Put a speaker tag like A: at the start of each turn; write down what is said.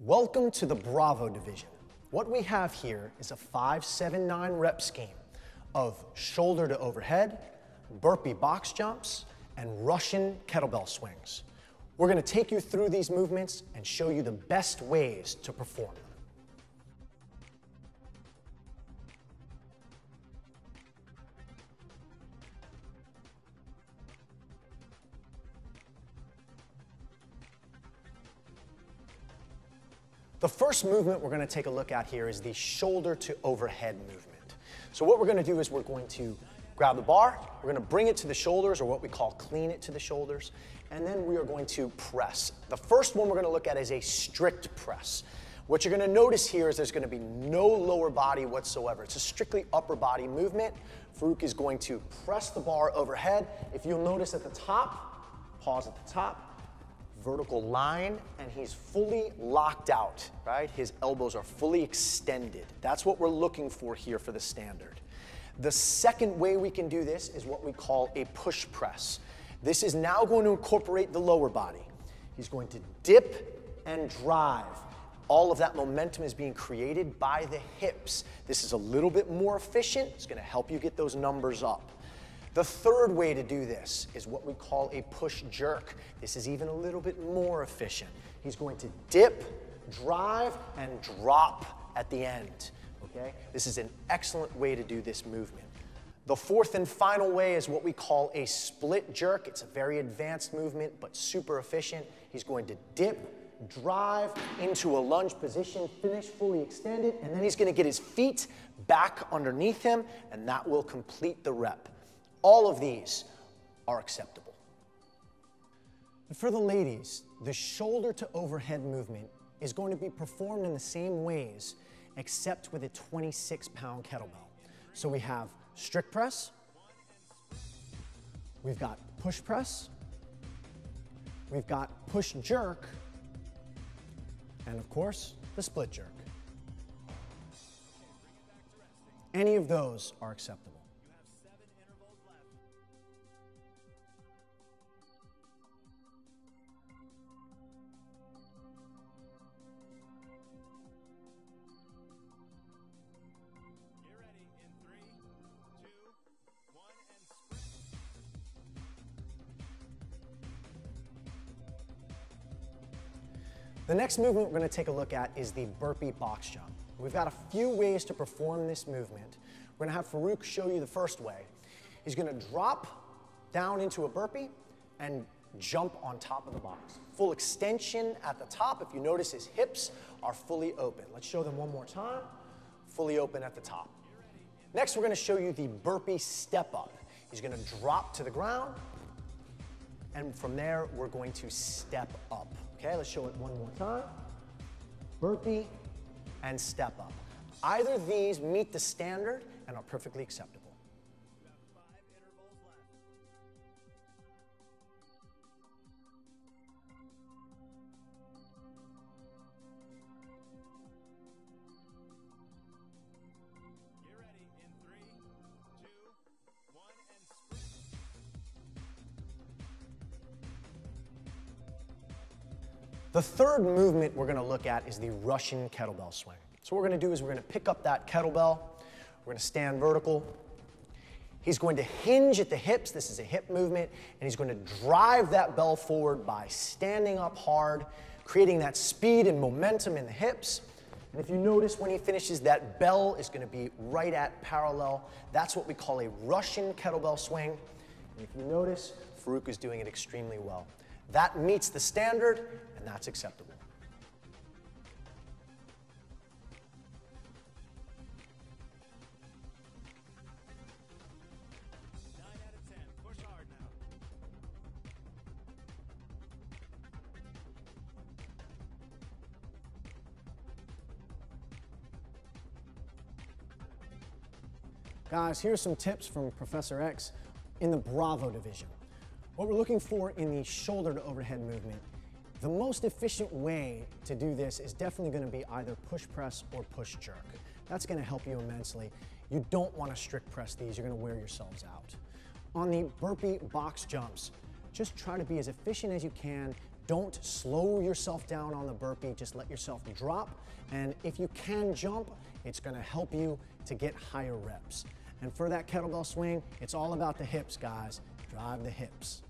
A: Welcome to the Bravo division. What we have here is a 5-7-9 rep scheme of shoulder to overhead, burpee box jumps, and Russian kettlebell swings. We're going to take you through these movements and show you the best ways to perform them. The first movement we're going to take a look at here is the shoulder to overhead movement. So what we're going to do is we're going to grab the bar, we're going to bring it to the shoulders, or what we call clean it to the shoulders, and then we are going to press. The first one we're going to look at is a strict press. What you're going to notice here is there's going to be no lower body whatsoever. It's a strictly upper body movement. Farouk is going to press the bar overhead. If you'll notice at the top, pause at the top, vertical line, and he's fully locked out, right? His elbows are fully extended. That's what we're looking for here for the standard. The second way we can do this is what we call a push press. This is now going to incorporate the lower body. He's going to dip and drive. All of that momentum is being created by the hips. This is a little bit more efficient. It's going to help you get those numbers up. The third way to do this is what we call a push jerk. This is even a little bit more efficient. He's going to dip, drive, and drop at the end, okay? This is an excellent way to do this movement. The fourth and final way is what we call a split jerk. It's a very advanced movement, but super efficient. He's going to dip, drive into a lunge position, finish fully extended, and then he's going to get his feet back underneath him, and that will complete the rep. All of these are acceptable. For the ladies, the shoulder to overhead movement is going to be performed in the same ways, except with a 26-pound kettlebell. So we have strict press, we've got push press, we've got push jerk, and of course, the split jerk. Any of those are acceptable. The next movement we're going to take a look at is the burpee box jump. We've got a few ways to perform this movement. We're going to have Farouk show you the first way. He's going to drop down into a burpee and jump on top of the box. Full extension at the top. If you notice, his hips are fully open. Let's show them one more time. Fully open at the top. Next, we're going to show you the burpee step up. He's going to drop to the ground, and from there, we're going to step up. Okay, let's show it one more time. Burpee and step up. Either of these meet the standard and are perfectly acceptable. The third movement we're going to look at is the Russian kettlebell swing. So what we're going to do is we're going to pick up that kettlebell, we're going to stand vertical. He's going to hinge at the hips, this is a hip movement, and he's going to drive that bell forward by standing up hard, creating that speed and momentum in the hips. And if you notice when he finishes, that bell is going to be right at parallel. That's what we call a Russian kettlebell swing. And if you notice, Farouk is doing it extremely well. That meets the standard, and that's acceptable. Guys, here's some tips from Professor X in the Bravo division. What we're looking for in the shoulder to overhead movement, the most efficient way to do this is definitely going to be either push press or push jerk. That's going to help you immensely. You don't want to strict press these, you're going to wear yourselves out. On the burpee box jumps, just try to be as efficient as you can, Don't slow yourself down on the burpee, just let yourself drop. And if you can jump, it's gonna help you to get higher reps. And for that kettlebell swing, it's all about the hips, guys. Drive the hips.